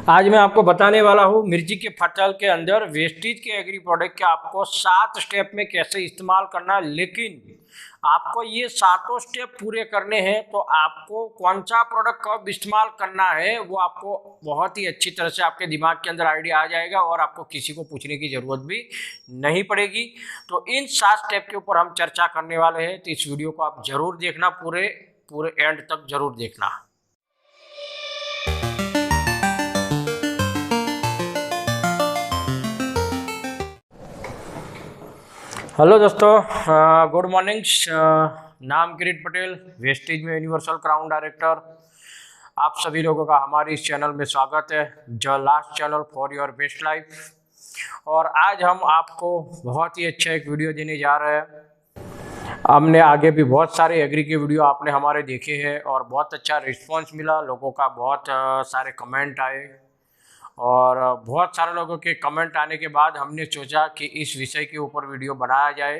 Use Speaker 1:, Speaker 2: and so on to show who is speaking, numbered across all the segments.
Speaker 1: आज मैं आपको बताने वाला हूँ मिर्ची के फसल के अंदर वेस्टेज के एग्री प्रोडक्ट के आपको 7 स्टेप में कैसे इस्तेमाल करना है। लेकिन आपको ये 7 स्टेप पूरे करने हैं तो आपको कौन सा प्रोडक्ट कब इस्तेमाल करना है वो आपको बहुत ही अच्छी तरह से आपके दिमाग के अंदर आइडिया आ जाएगा और आपको किसी को पूछने की ज़रूरत भी नहीं पड़ेगी। तो इन 7 स्टेप के ऊपर हम चर्चा करने वाले हैं, तो इस वीडियो को आप ज़रूर देखना, पूरे एंड तक ज़रूर देखना। हेलो दोस्तों, गुड मॉर्निंग। नाम किरीट पटेल, वेस्टेज में यूनिवर्सल क्राउन डायरेक्टर। आप सभी लोगों का हमारे इस चैनल में स्वागत है, the last channel for your best life. और आज हम आपको बहुत ही अच्छा एक वीडियो देने जा रहे हैं। हमने आगे भी बहुत सारे एग्री के वीडियो आपने हमारे देखे हैं और बहुत अच्छा रिस्पॉन्स मिला, लोगों का बहुत सारे कमेंट आए और बहुत सारे लोगों के कमेंट आने के बाद हमने सोचा कि इस विषय के ऊपर वीडियो बनाया जाए।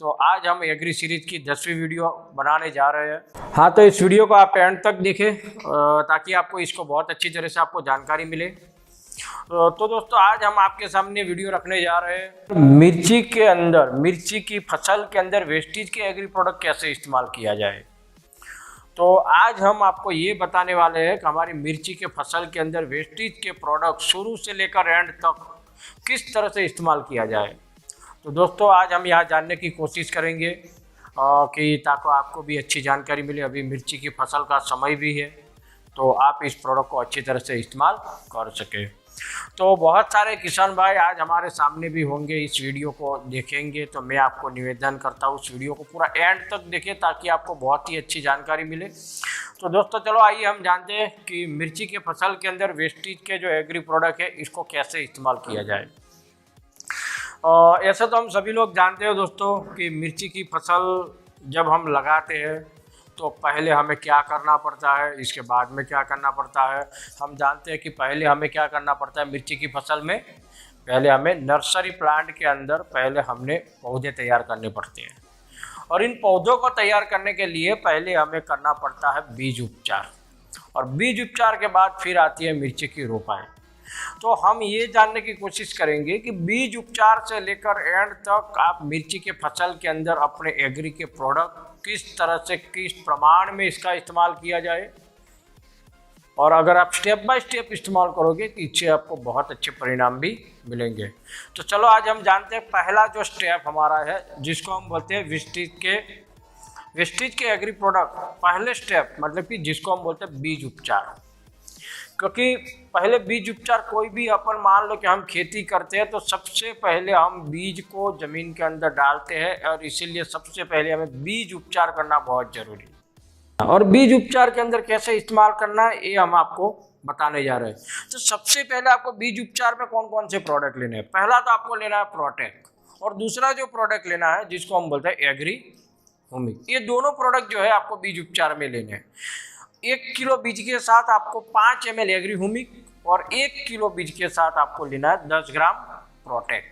Speaker 1: तो आज हम एग्री सीरीज की 10वीं वीडियो बनाने जा रहे हैं। हाँ, तो इस वीडियो को आप एंड तक देखें ताकि आपको इसको बहुत अच्छी तरह से आपको जानकारी मिले। तो दोस्तों, आज हम आपके सामने वीडियो रखने जा रहे हैं मिर्ची के अंदर, मिर्ची की फसल के अंदर वेस्टेज के एग्री प्रोडक्ट कैसे इस्तेमाल किया जाए। तो आज हम आपको ये बताने वाले हैं कि हमारी मिर्ची के फसल के अंदर वेस्टेज के प्रोडक्ट शुरू से लेकर एंड तक किस तरह से इस्तेमाल किया जाए। तो दोस्तों, आज हम यहाँ जानने की कोशिश करेंगे कि ताकि आपको भी अच्छी जानकारी मिले। अभी मिर्ची की फसल का समय भी है तो आप इस प्रोडक्ट को अच्छी तरह से इस्तेमाल कर सकें। तो बहुत सारे किसान भाई आज हमारे सामने भी होंगे, इस वीडियो को देखेंगे। तो मैं आपको निवेदन करता हूँ इस वीडियो को पूरा एंड तक देखें ताकि आपको बहुत ही अच्छी जानकारी मिले। तो दोस्तों, चलो आइए हम जानते हैं कि मिर्ची के फसल के अंदर वेस्टेज के जो एग्री प्रोडक्ट है इसको कैसे इस्तेमाल किया जाए। ऐसा तो हम सभी लोग जानते हो दोस्तों कि मिर्ची की फसल जब हम लगाते हैं तो पहले हमें क्या करना पड़ता है, इसके बाद में क्या करना पड़ता है। हम जानते हैं कि पहले हमें क्या करना पड़ता है मिर्ची की फसल में। पहले हमें नर्सरी प्लांट के अंदर पहले हमने पौधे तैयार करने पड़ते हैं और इन पौधों को तैयार करने के लिए पहले हमें करना पड़ता है बीज उपचार, और बीज उपचार के बाद फिर आती है मिर्ची की रोपाई। तो हम ये जानने की कोशिश करेंगे कि बीज उपचार से लेकर एंड तक आप मिर्ची के फसल के अंदर अपने एग्री के प्रोडक्ट किस तरह से, किस प्रमाण में इसका इस्तेमाल किया जाए। और अगर आप स्टेप बाय स्टेप इस्तेमाल करोगे तो इससे आपको बहुत अच्छे परिणाम भी मिलेंगे। तो चलो आज हम जानते हैं पहला जो स्टेप हमारा है जिसको हम बोलते हैं वेस्टेज के एग्री प्रोडक्ट। पहले स्टेप मतलब कि जिसको हम बोलते हैं बीज उपचार। क्योंकि पहले बीज उपचार कोई भी अपन मान लो कि हम खेती करते हैं तो सबसे पहले हम बीज को ज़मीन के अंदर डालते हैं और इसीलिए सबसे पहले हमें बीज उपचार करना बहुत ज़रूरी है। और बीज उपचार के अंदर कैसे इस्तेमाल करना है ये हम आपको बताने जा रहे हैं। तो सबसे पहले आपको बीज उपचार में कौन कौन से प्रोडक्ट लेने हैं। पहला तो आपको लेना है प्रोटेक, और दूसरा जो प्रोडक्ट लेना है जिसको हम बोलते हैं एग्री हुमिक। ये दोनों प्रोडक्ट जो है आपको बीज उपचार में लेने हैं। 1 किलो बीज के साथ आपको 5 ml एग्री हुमिक और 1 किलो बीज के साथ आपको लेना है 10 ग्राम प्रोटेक।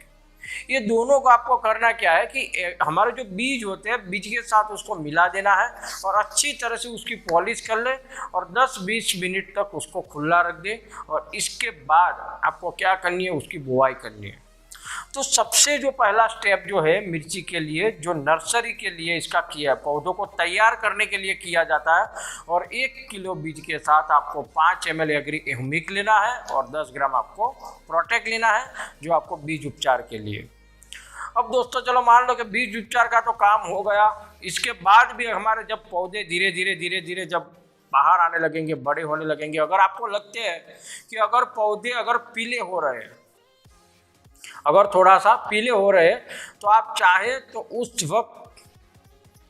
Speaker 1: ये दोनों को आपको करना क्या है कि हमारे जो बीज होते हैं बीज के साथ उसको मिला देना है और अच्छी तरह से उसकी पॉलिश कर ले और 10-20 मिनट तक उसको खुला रख दे। और इसके बाद आपको क्या करनी है, उसकी बुआई करनी है। तो सबसे जो पहला स्टेप जो है मिर्ची के लिए, जो नर्सरी के लिए इसका किया, पौधों को तैयार करने के लिए किया जाता है। और 1 किलो बीज के साथ आपको 5 ml एग्री हुमिक लेना है और 10 ग्राम आपको प्रोटेक्ट लेना है जो आपको बीज उपचार के लिए। अब दोस्तों चलो मान लो कि बीज उपचार का तो काम हो गया। इसके बाद भी हमारे जब पौधे धीरे धीरे जब बाहर आने लगेंगे, बड़े होने लगेंगे, अगर आपको लगते हैं कि अगर पौधे अगर पीले हो रहे हैं, अगर थोड़ा सा पीले हो रहे हैं, तो आप चाहे तो उस वक्त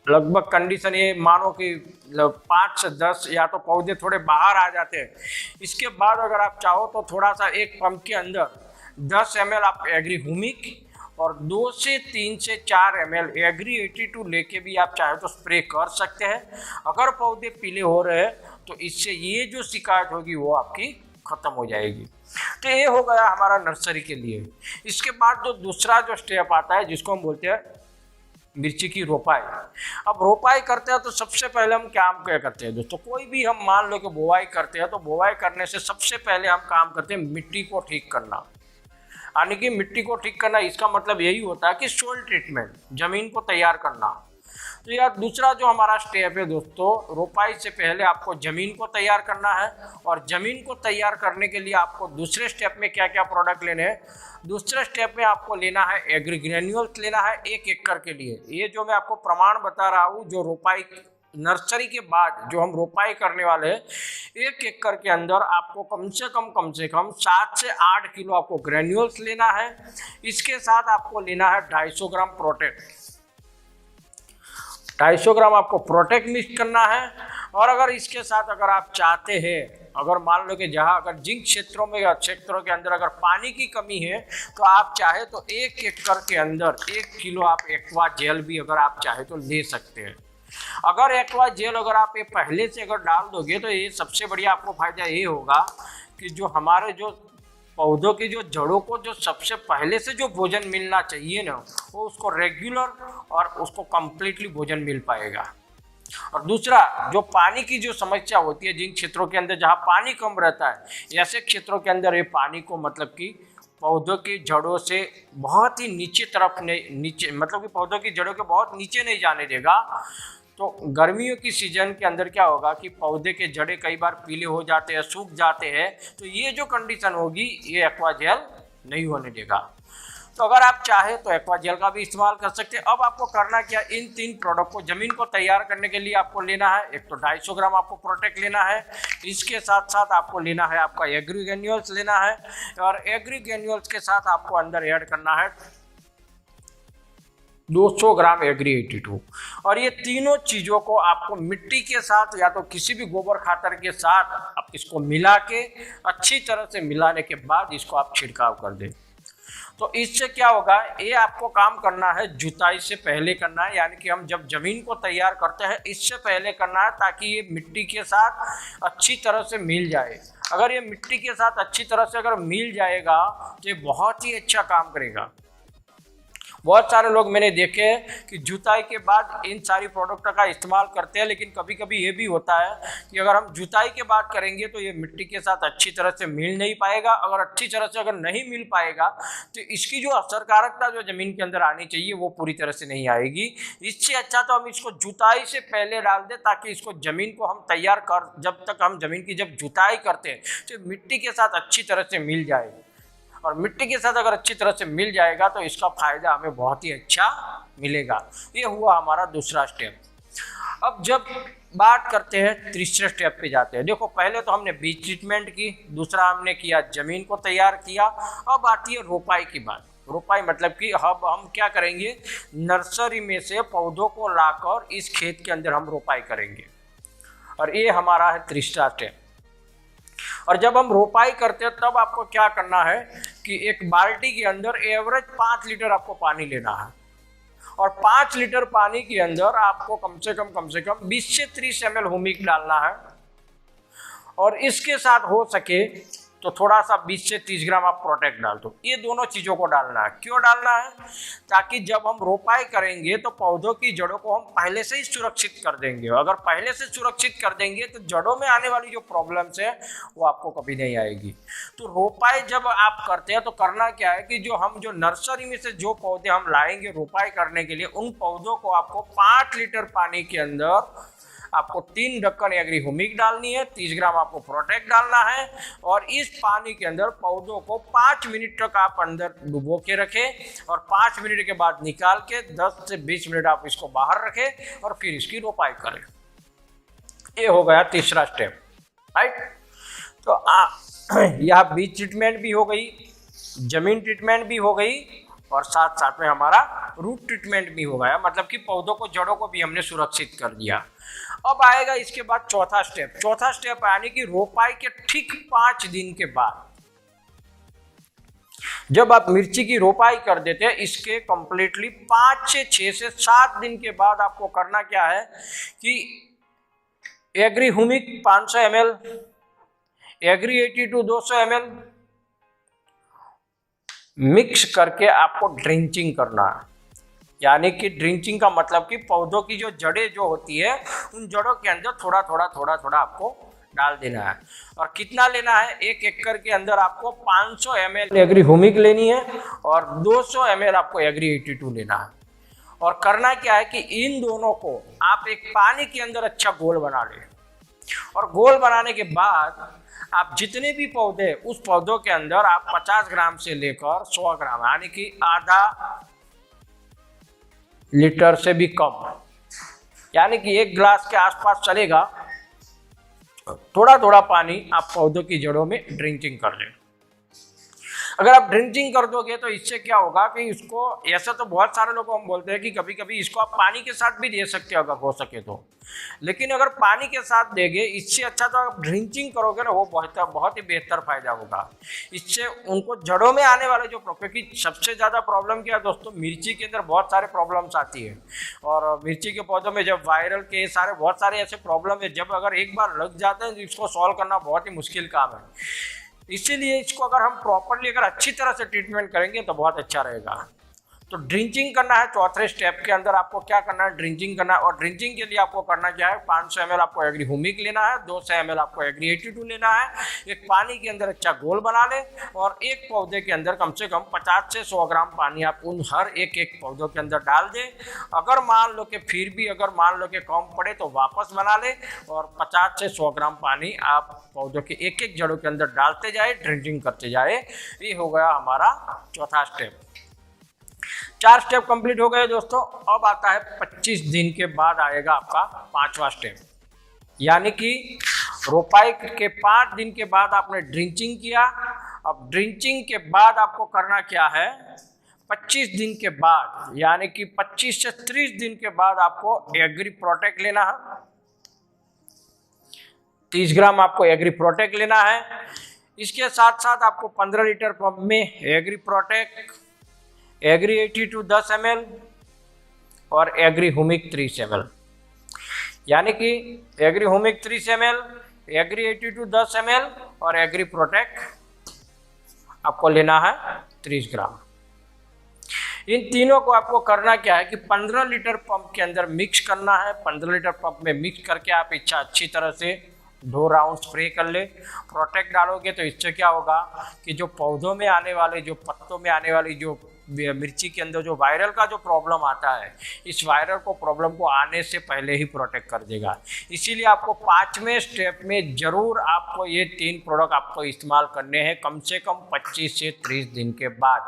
Speaker 1: लगभग कंडीशन ये मानो कि 5 से 10 या तो पौधे थोड़े बाहर आ जाते हैं। इसके बाद अगर आप चाहो तो थोड़ा सा एक पंप के अंदर 10 ml आप एग्री हुमिक और 2 से 3 से 4 ml एग्री 82 लेके भी आप चाहे तो स्प्रे कर सकते हैं। अगर पौधे पीले हो रहे हैं तो इससे ये जो शिकायत होगी वो आपकी खत्म हो जाएगी। तो ये हो गया हमारा नर्सरी के लिए। इसके बाद जो दूसरा जो स्टेप आता है जिसको हम बोलते हैं मिर्ची की रोपाई। अब रोपाई करते हैं तो सबसे पहले हम क्या करते हैं दोस्तों, कोई भी हम मान लो कि बुआई करते हैं तो बुआई करने से सबसे पहले हम काम करते हैं मिट्टी को ठीक करना। यानी कि मिट्टी को ठीक करना, इसका मतलब यही होता है कि सोइल ट्रीटमेंट, जमीन को तैयार करना। तो यार दूसरा जो हमारा स्टेप है दोस्तों, रोपाई से पहले आपको ज़मीन को तैयार करना है। और ज़मीन को तैयार करने के लिए आपको दूसरे स्टेप में क्या क्या प्रोडक्ट लेने हैं, दूसरे स्टेप में आपको लेना है एग्री ग्रेन्यूल्स लेना है 1 एकड़ के लिए। ये जो मैं आपको प्रमाण बता रहा हूँ, जो रोपाई नर्सरी के बाद जो हम रोपाई करने वाले हैं, 1 एकड़ के अंदर आपको कम से कम 7 से 8 किलो आपको ग्रेन्यूल्स लेना है। इसके साथ आपको लेना है 250 ग्राम प्रोटेक्ट, 250 ग्राम आपको प्रोटेक्ट मिक्स करना है। और अगर इसके साथ अगर आप चाहते हैं, अगर मान लो कि जहाँ अगर जिन क्षेत्रों के अंदर अगर पानी की कमी है, तो आप चाहे तो 1 एकड़ के अंदर 1 किलो आप एक्वा जेल भी अगर आप चाहे तो ले सकते हैं। अगर एक्वा जेल अगर आप ये पहले से अगर डाल दोगे तो ये सबसे बढ़िया आपको फायदा ये होगा कि जो हमारे जो पौधों की जो जड़ों को जो सबसे पहले से जो भोजन मिलना चाहिए ना, वो उसको रेगुलर और उसको कंप्लीटली भोजन मिल पाएगा। और दूसरा, जो पानी की जो समस्या होती है जिन क्षेत्रों के अंदर जहाँ पानी कम रहता है, ऐसे क्षेत्रों के अंदर ये पानी को मतलब कि पौधों की जड़ों से बहुत ही नीचे मतलब कि पौधों की जड़ों के बहुत नीचे नहीं जाने देगा। तो गर्मियों की सीजन के अंदर क्या होगा कि पौधे के जड़ें कई बार पीले हो जाते हैं, सूख जाते हैं, तो ये जो कंडीशन होगी ये एक्वा जेल नहीं होने देगा। तो अगर आप चाहे तो एक्वा जेल का भी इस्तेमाल कर सकते हैं। अब आपको करना क्या, इन 3 प्रोडक्ट को ज़मीन को तैयार करने के लिए आपको लेना है, एक तो 250 ग्राम आपको प्रोटेक्ट लेना है, इसके साथ साथ आपको लेना है आपका एग्री ग्रेन्यूल्स लेना है, और एग्री ग्रेन्यूल्स के साथ आपको अंदर ऐड करना है 200 ग्राम एग्री 82। और ये तीनों चीज़ों को आपको मिट्टी के साथ या तो किसी भी गोबर खातर के साथ आप इसको मिला के अच्छी तरह से मिलाने के बाद इसको आप छिड़काव कर दें। तो इससे क्या होगा, ये आपको काम करना है जुताई से पहले करना है, यानी कि हम जब ज़मीन को तैयार करते हैं इससे पहले करना है, ताकि ये मिट्टी के साथ अच्छी तरह से मिल जाए। अगर ये मिट्टी के साथ अच्छी तरह से अगर मिल जाएगा तो ये बहुत ही अच्छा काम करेगा। बहुत सारे लोग मैंने देखे हैं कि जुताई के बाद इन सारी प्रोडक्ट का इस्तेमाल करते हैं, लेकिन कभी कभी ये भी होता है कि अगर हम जुताई के बाद करेंगे तो ये मिट्टी के साथ अच्छी तरह से मिल नहीं पाएगा। अगर अच्छी तरह से अगर नहीं मिल पाएगा तो इसकी जो असरकारकता जो ज़मीन के अंदर आनी चाहिए वो पूरी तरह से नहीं आएगी। इससे अच्छा तो हम इसको जुताई से पहले डाल दें, ताकि इसको ज़मीन को हम तैयार कर, जब तक हम ज़मीन की जब जुताई करते हैं तो मिट्टी के साथ अच्छी तरह से मिल जाए। और मिट्टी के साथ अगर अच्छी तरह से मिल जाएगा तो इसका फ़ायदा हमें बहुत ही अच्छा मिलेगा। ये हुआ हमारा दूसरा स्टेप। अब जब बात करते हैं तीसरे स्टेप पे जाते हैं। देखो, पहले तो हमने बीज ट्रीटमेंट की, दूसरा हमने किया ज़मीन को तैयार किया। अब आती है रोपाई की बात। रोपाई मतलब कि अब हम क्या करेंगे, नर्सरी में से पौधों को लाकर इस खेत के अंदर हम रोपाई करेंगे, और ये हमारा है तीसरा स्टेप। और जब हम रोपाई करते हैं तब आपको क्या करना है कि एक बाल्टी के अंदर एवरेज 5 लीटर आपको पानी लेना है, और 5 लीटर पानी के अंदर आपको कम से कम 20 से 30 ml ह्यूमिक डालना है। और इसके साथ हो सके तो थोड़ा सा 20 से 30 ग्राम आप प्रोटेक्ट डाल दो। ये दोनों चीज़ों को डालना है। क्यों डालना है? ताकि जब हम रोपाई करेंगे तो पौधों की जड़ों को हम पहले से ही सुरक्षित कर देंगे। अगर पहले से सुरक्षित कर देंगे तो जड़ों में आने वाली जो प्रॉब्लम्स है वो आपको कभी नहीं आएगी। तो रोपाई जब आप करते हैं तो करना क्या है कि जो नर्सरी में से जो पौधे हम लाएंगे रोपाई करने के लिए, उन पौधों को आपको 5 लीटर पानी के अंदर आपको 3 ढक्कन एग्री ह्यूमिक डालनी है, 30 ग्राम आपको प्रोटेक्ट डालना है, और इस पानी के अंदर पौधों को 5 मिनट तक आप अंदर डुबो के रखें, और 5 मिनट के बाद निकाल के 10 से 20 मिनट आप इसको बाहर रखें और फिर इसकी रोपाई करें। ये हो गया तीसरा स्टेप, राइट। तो यह बीज ट्रीटमेंट भी हो गई, जमीन ट्रीटमेंट भी हो गई, और साथ साथ में हमारा रूट ट्रीटमेंट भी हो गया, मतलब कि पौधों को जड़ों को भी हमने सुरक्षित कर दिया। अब आएगा इसके बाद चौथा स्टेप यानी कि रोपाई के ठीक 5 दिन के बाद जब आप मिर्ची की रोपाई कर देते हैं, इसके कंप्लीटली 5 से 6 से 7 दिन के बाद आपको करना क्या है कि agri humic 500 ml, agri 82 200 ml mix करके आपको ड्रिंचिंग करना है। यानी कि ड्रिंचिंग का मतलब कि पौधों की जो जड़ें जो होती है उन जड़ों के अंदर थोड़ा थोड़ा आपको डाल देना है। और कितना लेना है, 1 एकड़ के अंदर आपको 500 ml एग्री ह्यूमिक लेनी है और 200 ml आपको एग्री 82 लेना है। और करना क्या है कि इन दोनों को आप एक पानी के अंदर अच्छा घोल बना लें। और घोल बनाने के बाद आप जितने भी पौधे, उस पौधों के अंदर आप 50 ग्राम से लेकर 100 ग्राम यानी कि आधा लीटर से भी कम, यानी कि 1 गिलास के आसपास चलेगा, थोड़ा थोड़ा पानी आप पौधों की जड़ों में ड्रिंचिंग कर लें। अगर आप ड्रिंचिंग कर दोगे तो इससे क्या होगा कि इसको, ऐसा तो बहुत सारे लोग हम बोलते हैं कि कभी कभी इसको आप पानी के साथ भी दे सकते हो अगर हो सके तो, लेकिन अगर पानी के साथ देंगे इससे अच्छा तो आप ड्रिंचिंग करोगे ना, वो बहुत ही बेहतर फायदा होगा। इससे उनको जड़ों में आने वाले जो, क्योंकि सबसे ज़्यादा प्रॉब्लम क्या है दोस्तों, मिर्ची के अंदर बहुत सारे प्रॉब्लम्स आती है और मिर्ची के पौधों में जब वायरल के सारे बहुत सारे ऐसे प्रॉब्लम है, जब अगर एक बार लग जाते हैं तो इसको सॉल्व करना बहुत ही मुश्किल काम है। इसीलिए इसको अगर हम प्रॉपरली अगर अच्छी तरह से ट्रीटमेंट करेंगे तो बहुत अच्छा रहेगा। तो ड्रिंचिंग करना है, चौथे स्टेप के अंदर आपको क्या करना है, ड्रिंचिंग करना है। और ड्रिंचिंग के लिए आपको करना क्या है, 500 ml आपको एग्री ह्यूमिक लेना है, 200 ml आपको एग्री 82 लेना है, एक पानी के अंदर अच्छा घोल बना ले और एक पौधे के अंदर कम से कम 50 से 100 ग्राम पानी आप उन हर एक पौधों के अंदर डाल दें। अगर मान लो कि फिर भी अगर मान लो कि कम पड़े तो वापस बना ले और 50 से 100 ग्राम पानी आप पौधों के एक जड़ों के अंदर डालते जाए, ड्रिंचिंग करते जाए। ये हो गया हमारा चौथा स्टेप। 4 स्टेप कंप्लीट हो गए दोस्तों। अब आता है 25 दिन के बाद आएगा आपका 5वां स्टेप, यानी कि रोपाई के 5 दिन के बाद आपने ड्रिंचिंग किया। अब ड्रिंचिंग के बाद आपको करना क्या है, 25 दिन के बाद यानी कि 25 से 30 दिन के बाद आपको एग्री प्रोटेक्ट लेना है, 30 ग्राम आपको एग्री प्रोटेक्ट लेना है। इसके साथ साथ आपको 15 लीटर पंप में एग्री प्रोटेक्ट, एग्री 82 10 ml और एग्री ह्यूमिक 30 ml, यानी कि agri humic 30 ml, agri 82 10 ml और एग्री प्रोटेक्ट आपको लेना है 30 ग्राम। इन तीनों को आपको करना क्या है कि 15 लीटर पंप के अंदर मिक्स करना है। 15 लीटर पंप में मिक्स करके आप इच्छा अच्छी तरह से 2 राउंड स्प्रे कर ले। प्रोटेक्ट डालोगे तो इससे क्या होगा कि जो पौधों में आने वाले, जो पत्तों में आने वाली जो मिर्ची के अंदर जो वायरल का जो प्रॉब्लम आता है, इस वायरल को प्रॉब्लम को आने से पहले ही प्रोटेक्ट कर देगा। इसीलिए आपको 5वें स्टेप में ज़रूर आपको ये 3 प्रोडक्ट आपको इस्तेमाल करने हैं कम से कम 25 से 30 दिन के बाद।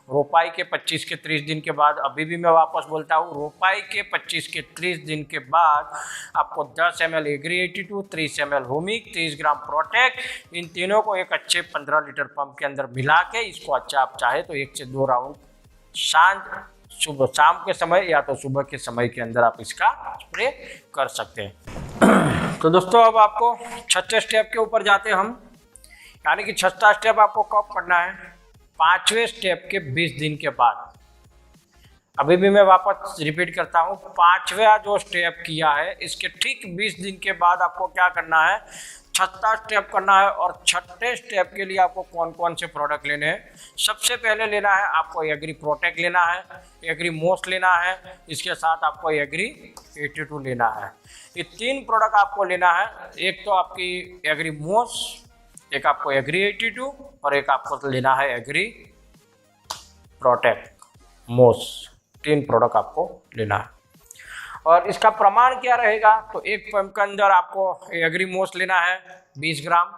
Speaker 1: रोपाई के 25 के 30 दिन के बाद, अभी भी मैं वापस बोलता हूँ, रोपाई के 25 के 30 दिन के बाद आपको 10 ml एग्री 82, 30 ml ह्यूमिक, 30 ग्राम प्रोटेक्ट, इन तीनों को एक अच्छे 15 लीटर पंप के अंदर मिला के इसको अच्छा आप चाहे तो 1 से 2 राउंड सुबह शाम के समय या तो सुबह के समय के अंदर आप इसका स्प्रे कर सकते हैं। तो दोस्तों अब आपको 6ठे स्टेप के ऊपर जाते हैं हम, यानी कि 6ठा स्टेप आपको कब करना है, 5वें स्टेप के 20 दिन के बाद। अभी भी मैं वापस रिपीट करता हूँ, 5वां जो स्टेप किया है इसके ठीक 20 दिन के बाद आपको क्या करना है, 6ठा स्टेप करना है। और 6ठे स्टेप के लिए आपको कौन कौन से प्रोडक्ट लेने हैं, सबसे पहले लेना है आपको एग्री प्रोटेक्ट लेना है, एग्री मोस लेना है, इसके साथ आपको एग्री 82 लेना है। ये 3 प्रोडक्ट आपको लेना है, एक तो आपकी एग्री मोस, एक आपको एग्री 82 और एक आपको लेना है एग्री प्रोटेक्ट मोस। 3 प्रोडक्ट आपको लेना है। और इसका प्रमाण क्या रहेगा, तो एक पंप के अंदर आपको एग्री मोस लेना है 20 ग्राम,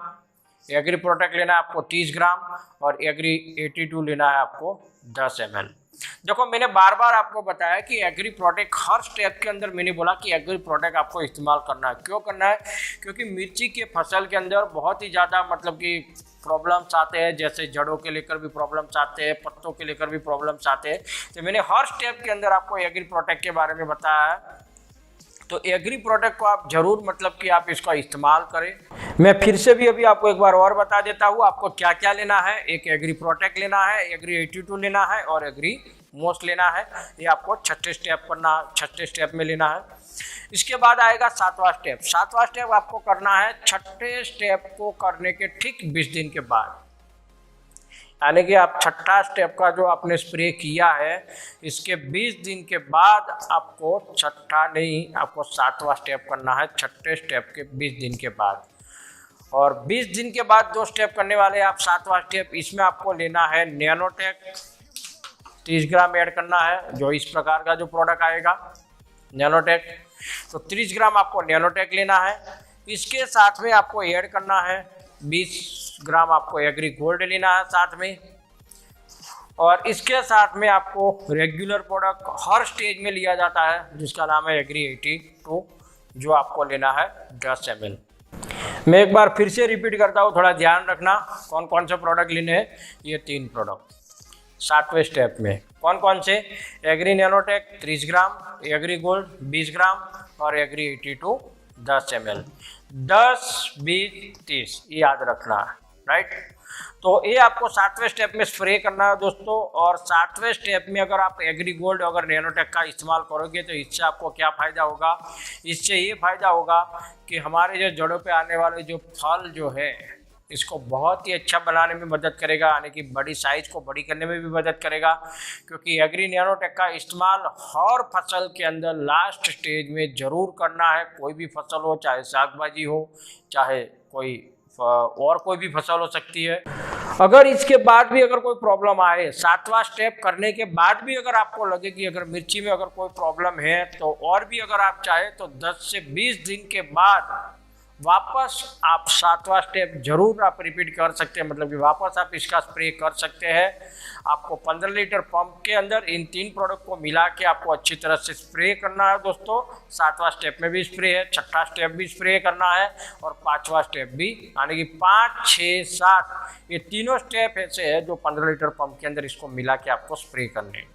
Speaker 1: एग्री प्रोटेक्ट लेना है आपको 30 ग्राम और एग्री 82 लेना है आपको 10 ml। देखो मैंने बार बार आपको बताया कि एग्री प्रोटेक्ट हर स्टेप के अंदर मैंने बोला कि एग्री प्रोटेक्ट आपको इस्तेमाल करना है। क्यों करना है, क्योंकि मिर्ची के फसल के अंदर बहुत ही ज़्यादा मतलब कि प्रॉब्लम्स आते हैं, जैसे जड़ों के लेकर भी प्रॉब्लम्स आते हैं, पत्तों के लेकर भी प्रॉब्लम्स आते हैं। तो मैंने हर स्टेप के अंदर आपको एग्री प्रोटेक्ट के बारे में बताया है। तो एग्री प्रोडक्ट को आप जरूर मतलब कि आप इसका इस्तेमाल करें। मैं फिर से भी अभी आपको एक बार और बता देता हूँ आपको क्या क्या लेना है। एक एग्री प्रोटेक्ट लेना है, एग्री 82 लेना है और एग्री मोस लेना है। ये आपको 6ठे स्टेप करना, 6ठे स्टेप में लेना है। इसके बाद आएगा 7वां स्टेप। 7वां स्टेप आपको करना है 6ठे स्टेप को करने के ठीक 20 दिन के बाद, यानी कि आप छठा स्टेप का जो आपने स्प्रे किया है, इसके 20 दिन के बाद आपको छठा नहीं, आपको 7वां स्टेप करना है, छठे स्टेप के 20 दिन के बाद। और 20 दिन के बाद 2 स्टेप करने वाले आप 7वां स्टेप, इसमें आपको लेना है नैनोटेक 30 ग्राम ऐड करना है, जो इस प्रकार का जो प्रोडक्ट आएगा नैनोटेक। तो 30 ग्राम आपको नैनोटेक लेना है। इसके साथ में आपको ऐड करना है 20 ग्राम आपको एग्री गोल्ड लेना है साथ में। और इसके साथ में आपको रेगुलर प्रोडक्ट हर स्टेज में लिया जाता है जिसका नाम है एग्री 82, जो आपको लेना है 10 ml। मैं एक बार फिर से रिपीट करता हूँ, थोड़ा ध्यान रखना कौन कौन से प्रोडक्ट लेने हैं। ये 3 प्रोडक्ट 7वें स्टेप में कौन कौन से, एग्री नैनोटेक 30 ग्राम, एग्री गोल्ड 20 ग्राम और एग्री 82 10 ml। 10, 20, 30 ये याद रखना है, राइट। तो ये आपको 7वें स्टेप में स्प्रे करना है दोस्तों। और 7वें स्टेप में अगर आप एग्री गोल्ड अगर नैनोटेक का इस्तेमाल करोगे तो इससे आपको क्या फ़ायदा होगा, इससे ये फ़ायदा होगा कि हमारे जो जड़ों पे आने वाले जो फल जो है इसको बहुत ही अच्छा बनाने में मदद करेगा, यानी कि बड़ी साइज को बड़ी करने में भी मदद करेगा। क्योंकि एग्री नैनोटेक का इस्तेमाल हर फसल के अंदर लास्ट स्टेज में ज़रूर करना है। कोई भी फसल हो, चाहे साग-भाजी हो, चाहे कोई और कोई भी फसल हो सकती है। अगर इसके बाद भी अगर कोई प्रॉब्लम आए, 7वां स्टेप करने के बाद भी अगर आपको लगे कि अगर मिर्ची में अगर कोई प्रॉब्लम है, तो और भी अगर आप चाहे तो 10 से 20 दिन के बाद वापस आप 7वां स्टेप जरूर आप रिपीट कर सकते हैं, मतलब कि वापस आप इसका स्प्रे कर सकते हैं। आपको 15 लीटर पंप के अंदर इन 3 प्रोडक्ट को मिला के आपको अच्छी तरह से स्प्रे करना है दोस्तों। 7वां स्टेप में भी स्प्रे है, छठा स्टेप भी स्प्रे करना है और 5वां स्टेप भी, यानी कि 5, 6, 7 ये तीनों स्टेप ऐसे है जो 15 लीटर पंप के अंदर इसको मिला के आपको स्प्रे करने हैं।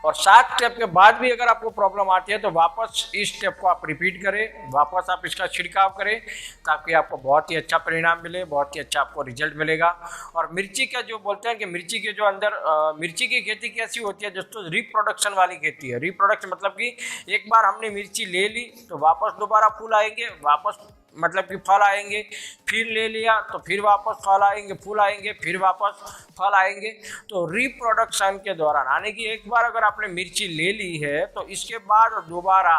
Speaker 1: और 7 स्टेप के बाद भी अगर आपको प्रॉब्लम आती है तो वापस इस स्टेप को आप रिपीट करें, वापस आप इसका छिड़काव करें, ताकि आपको बहुत ही अच्छा परिणाम मिले, बहुत ही अच्छा आपको रिजल्ट मिलेगा। और मिर्ची का जो बोलते हैं कि मिर्ची के जो अंदर मिर्ची की खेती कैसी होती है दोस्तों, रिप्रोडक्शन वाली खेती है। रिप्रोडक्शन मतलब कि एक बार हमने मिर्ची ले ली तो वापस दोबारा फूल आएंगे, वापस मतलब कि फल आएंगे, फिर ले लिया तो फिर वापस फल आएंगे, फूल आएंगे, फिर वापस फल आएंगे। तो रिप्रोडक्शन के दौरान, यानी कि एक बार अगर आपने मिर्ची ले ली है तो इसके बाद दोबारा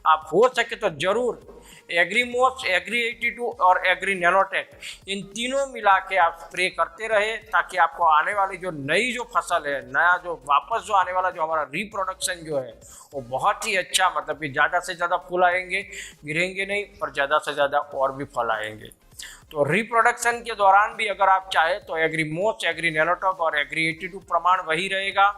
Speaker 1: आप हो सके तो जरूर एग्रीमोस, एग्री 82 और एग्री नैनोटेक इन तीनों मिला के आप स्प्रे करते रहे, ताकि आपको आने वाली जो नई जो फसल है, नया जो वापस जो आने वाला जो हमारा रिप्रोडक्शन जो है वो बहुत ही अच्छा, मतलब कि ज़्यादा से ज़्यादा फूल आएंगे, गिरेंगे नहीं, पर ज़्यादा से ज़्यादा और भी फल आएंगे। तो रिप्रोडक्शन के दौरान भी अगर आप चाहे तो एग्रीमोस, एग्री नैनोटेक और एग्री 82 प्रमाण वही रहेगा।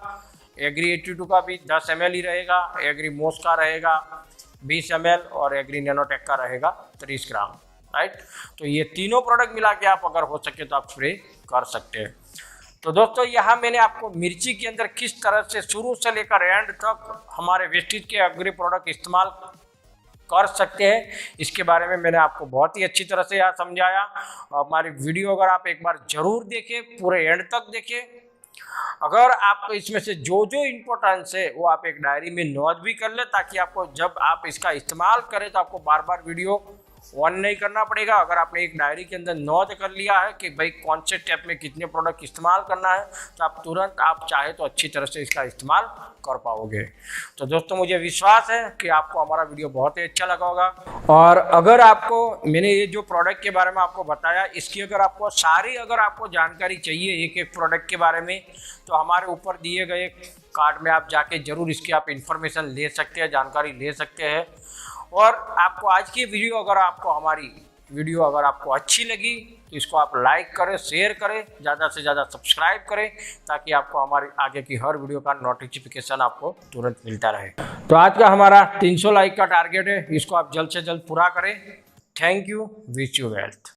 Speaker 1: एग्री 82 का भी 10 ml ही रहेगा, एग्रीमोस का रहेगा 20 ml और एग्री नैनोटेक का रहेगा 30 ग्राम, राइट। तो ये तीनों प्रोडक्ट मिला के आप अगर हो सके तो आप स्प्रे कर सकते हैं। तो दोस्तों यहाँ मैंने आपको मिर्ची के अंदर किस तरह से शुरू से लेकर एंड तक हमारे वेस्टेज के एग्री प्रोडक्ट इस्तेमाल कर सकते हैं, इसके बारे में मैंने आपको बहुत ही अच्छी तरह से यहाँ समझाया। हमारी वीडियो अगर आप एक बार जरूर देखें, पूरे एंड तक देखें। अगर आपको इसमें से जो जो इम्पोर्टेंस है वो आप एक डायरी में नोट भी कर ले, ताकि आपको जब आप इसका इस्तेमाल करें तो आपको बार बार वीडियो ऑन नहीं करना पड़ेगा। अगर आपने एक डायरी के अंदर नोट कर लिया है कि भाई कौन से स्टेप में कितने प्रोडक्ट इस्तेमाल करना है, तो आप तुरंत आप चाहे तो अच्छी तरह से इसका इस्तेमाल कर पाओगे। तो दोस्तों मुझे विश्वास है कि आपको हमारा वीडियो बहुत ही अच्छा लगा होगा। और अगर आपको मैंने ये जो प्रोडक्ट के बारे में आपको बताया, इसकी अगर आपको सारी अगर आपको जानकारी चाहिए एक एक प्रोडक्ट के बारे में, तो हमारे ऊपर दिए गए कार्ड में आप जाके ज़रूर इसकी आप इन्फॉर्मेशन ले सकते हैं, जानकारी ले सकते हैं। और आपको आज की वीडियो अगर आपको हमारी वीडियो अगर आपको अच्छी लगी तो इसको आप लाइक करें, शेयर करें, ज़्यादा से ज़्यादा सब्सक्राइब करें, ताकि आपको हमारी आगे की हर वीडियो का नोटिफिकेशन आपको तुरंत मिलता रहे। तो आज का हमारा 300 लाइक का टारगेट है, इसको आप जल्द से जल्द पूरा करें। Thank you, wish you wealth.